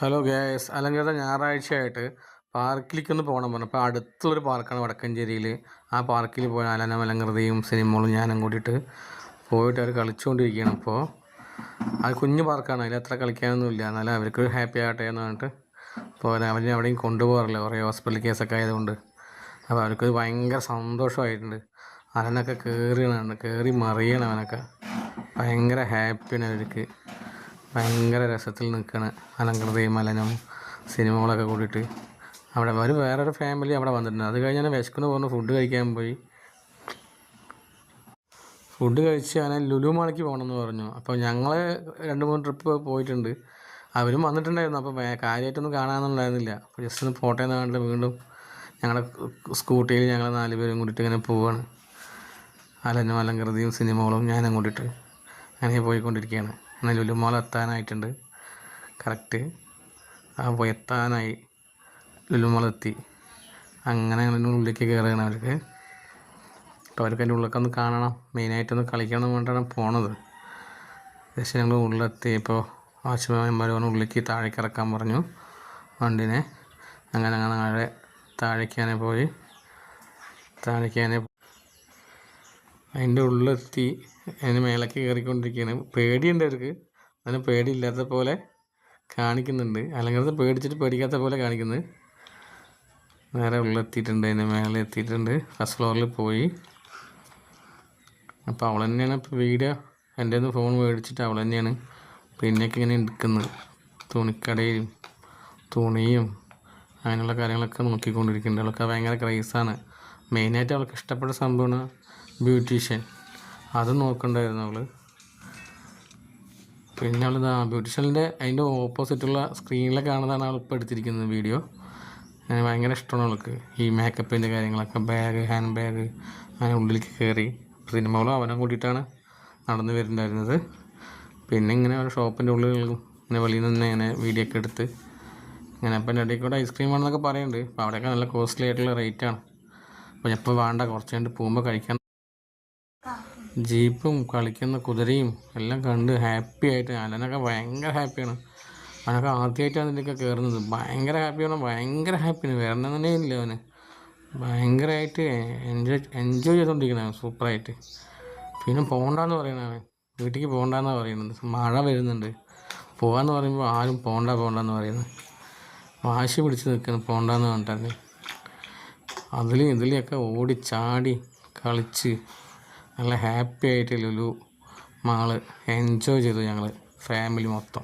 Hello gas അലങ്കൃത ഞായറാഴ്ചയായിട്ട് പാർക്കിലേക്കൊന്ന് പോകണം പറഞ്ഞു. അപ്പോൾ അടുത്തുള്ളൊരു പാർക്കാണ് വടക്കഞ്ചേരിയിൽ. ആ പാർക്കിൽ പോയി അലനം അലങ്കൃതയും സിനിമകളും ഞാനും കൂടിയിട്ട് പോയിട്ട് അവർ കളിച്ചുകൊണ്ടിരിക്കുകയാണ്. ഇപ്പോൾ അത് കുഞ്ഞു പാർക്കാണ്, അതിൽ അത്ര കളിക്കാനൊന്നുമില്ല, എന്നാലും അവർക്ക് ഹാപ്പി ആകട്ടെ എന്ന് പറഞ്ഞിട്ട് ഇപ്പോൾ അവരെ എവിടെയും കൊണ്ടുപോകാറില്ല, കുറേ ഹോസ്പിറ്റൽ കേസൊക്കെ ആയതുകൊണ്ട്. അപ്പോൾ അവർക്ക് ഭയങ്കര സന്തോഷമായിട്ടുണ്ട്. അലനൊക്കെ കയറി മറിയണം, അവനൊക്കെ ഭയങ്കര ഹാപ്പിയാണ് അവർക്ക്. ഭയങ്കര രസത്തിൽ നിൽക്കുകയാണ് അലങ്കൃതയും അലനും സിനിമകളൊക്കെ കൂടിയിട്ട്. അവിടെ ഒരു വേറൊരു ഫാമിലി അവിടെ വന്നിട്ടുണ്ട്. അത് കഴിഞ്ഞാൽ വിശക്കുന്ന പറഞ്ഞ് ഫുഡ് കഴിക്കാൻ പോയി. ഫുഡ് കഴിച്ച് അങ്ങനെ ലുലു മാളിക്ക് പോകണമെന്ന് പറഞ്ഞു. അപ്പോൾ ഞങ്ങൾ 2-3 ട്രിപ്പ് പോയിട്ടുണ്ട്. അവരും വന്നിട്ടുണ്ടായിരുന്നു. അപ്പോൾ കാര്യമായിട്ടൊന്നും കാണാനൊന്നുണ്ടായിരുന്നില്ല. അപ്പോൾ ജസ്റ്റ് ഒന്ന് പോട്ടെ എന്ന് പറഞ്ഞിട്ട് വീണ്ടും ഞങ്ങളുടെ സ്കൂട്ടിയിൽ ഞങ്ങൾ 4 പേരും കൂടിയിട്ട് ഇങ്ങനെ പോവുകയാണ്. അലനും അലങ്കൃതയും സിനിമകളും ഞാനും കൂടിയിട്ട് അങ്ങനെ പോയിക്കൊണ്ടിരിക്കുകയാണ്. എന്നാൽ ലുലു മാൾ എത്താനായിട്ടുണ്ട്. കറക്റ്റ് പോയി എത്താനായി, ലുലു മാൾ എത്തി. അങ്ങനെ ഉള്ളിലേക്ക് കയറുകയാണ് അവർക്ക്. അപ്പോൾ അവർക്ക് അതിൻ്റെ ഉള്ളിലൊക്കെ ഒന്ന് കാണണം, മെയിനായിട്ടൊന്ന് കളിക്കണം എന്ന് വേണ്ടിയിട്ടാണ് പോണത്. പക്ഷേ ഞങ്ങൾ ഉള്ളിലെത്തി. ഇപ്പോൾ വാച്ച്മാൻമാർ പറഞ്ഞു ഉള്ളിലേക്ക് താഴേക്ക് ഇറക്കാൻ പറഞ്ഞു വണ്ടിനെ. അങ്ങനെ താഴേക്കാനെ പോയി. അതിൻ്റെ ഉള്ളിലെത്തി. അതിന് മേലേക്ക് കയറിക്കൊണ്ടിരിക്കുകയാണ്. പേടിയുണ്ട് അവർക്ക്, അതിന് പേടിയില്ലാത്ത പോലെ കാണിക്കുന്നുണ്ട്. അല്ലെങ്കിൽ പേടിച്ചിട്ട് പേടിക്കാത്ത പോലെ കാണിക്കുന്നത്. നേരെ ഉള്ളിലെത്തിയിട്ടുണ്ട്, അതിന് മേലെ എത്തിയിട്ടുണ്ട്. ഫസ്റ്റ് ഫ്ലോറിൽ പോയി. അപ്പോൾ അവൾ തന്നെയാണ് ഇപ്പോൾ വീഡിയോ, എൻ്റെ ഒന്ന് ഫോൺ മേടിച്ചിട്ട് അവൾ തന്നെയാണ് പിന്നേക്ക് ഇങ്ങനെ എടുക്കുന്നത്. തുണിക്കടയും തുണിയും അങ്ങനെയുള്ള കാര്യങ്ങളൊക്കെ നോക്കിക്കൊണ്ടിരിക്കുന്നുണ്ട്. അവൾക്ക് ഭയങ്കര ക്രൈസാണ്. മെയിനായിട്ട് അവൾക്ക് ഇഷ്ടപ്പെട്ട സംഭവമാണ് ബ്യൂട്ടീഷ്യൻ. അത് നോക്കണ്ടായിരുന്നു അവൾ. പിന്നെ അവൾ ബ്യൂട്ടീഷ്യൻ്റെ അതിൻ്റെ ഓപ്പോസിറ്റുള്ള സ്ക്രീനിൽ കാണുന്നതാണ് അവൾ ഇപ്പോൾ എടുത്തിരിക്കുന്നത് വീഡിയോ. അങ്ങനെ ഭയങ്കര ഇഷ്ടമാണ് അവൾക്ക് ഈ മേക്കപ്പിൻ്റെ കാര്യങ്ങളൊക്കെ. ഹാൻഡ് ബാഗ് അങ്ങനെ ഉള്ളിലേക്ക് കയറി. സിനിമകളും അവനെ കൂട്ടിയിട്ടാണ് നടന്നു വരുന്നുണ്ടായിരുന്നത്. പിന്നെ ഇങ്ങനെ ഒരു ഷോപ്പിൻ്റെ ഉള്ളിൽ ഇങ്ങനെ വെളിയിൽ നിന്ന് ഇങ്ങനെ വീഡിയോ ഒക്കെ എടുത്ത് ഇങ്ങനെ. അപ്പം എൻ്റെ ഇടയിൽ കൂടെ ഐസ്ക്രീം വേണമെന്നൊക്കെ പറയുന്നുണ്ട്. അപ്പോൾ അവിടെയൊക്കെ നല്ല കോസ്റ്റ്ലി ആയിട്ടുള്ള റേറ്റാണ്. അപ്പോൾ എപ്പോൾ വേണ്ട, കുറച്ച് കഴിഞ്ഞിട്ട് പോകുമ്പോൾ കഴിക്കാൻ. ജീപ്പും കളിക്കുന്ന കുതിരയും എല്ലാം കണ്ട് ഹാപ്പി ആയിട്ട് അലനൊക്കെ ഭയങ്കര ഹാപ്പിയാണ്. അവനൊക്കെ ആദ്യമായിട്ടാണ് ഇതിൻ്റെയൊക്കെ കയറുന്നത്. ഭയങ്കര ഹാപ്പിയാണ്, ഭയങ്കര ഹാപ്പിയാണ്. വേറെ തന്നെ ഇല്ല അവന്. ഭയങ്കരമായിട്ട് എൻജോയ് ചെയ്തുകൊണ്ടിരിക്കണം അവൻ സൂപ്പറായിട്ട്. പിന്നെ പോകണ്ടെന്ന് പറയണ അവൻ, വീട്ടിലേക്ക് പോകണ്ടെന്നാണ് പറയുന്നത്. മഴ വരുന്നുണ്ട്, പോകാമെന്ന് പറയുമ്പോൾ ആരും പോകണ്ടെന്ന് പറയുന്നത്. വാശി പിടിച്ച് നിൽക്കണം പോകണ്ടെന്ന് പറഞ്ഞിട്ട്. ഇതിലെയൊക്കെ ഓടിച്ചാടി കളിച്ച് നല്ല ഹാപ്പി ആയിട്ട് ലുലു മാള് എൻജോയ് ചെയ്തു ഞങ്ങൾ ഫാമിലി മൊത്തം.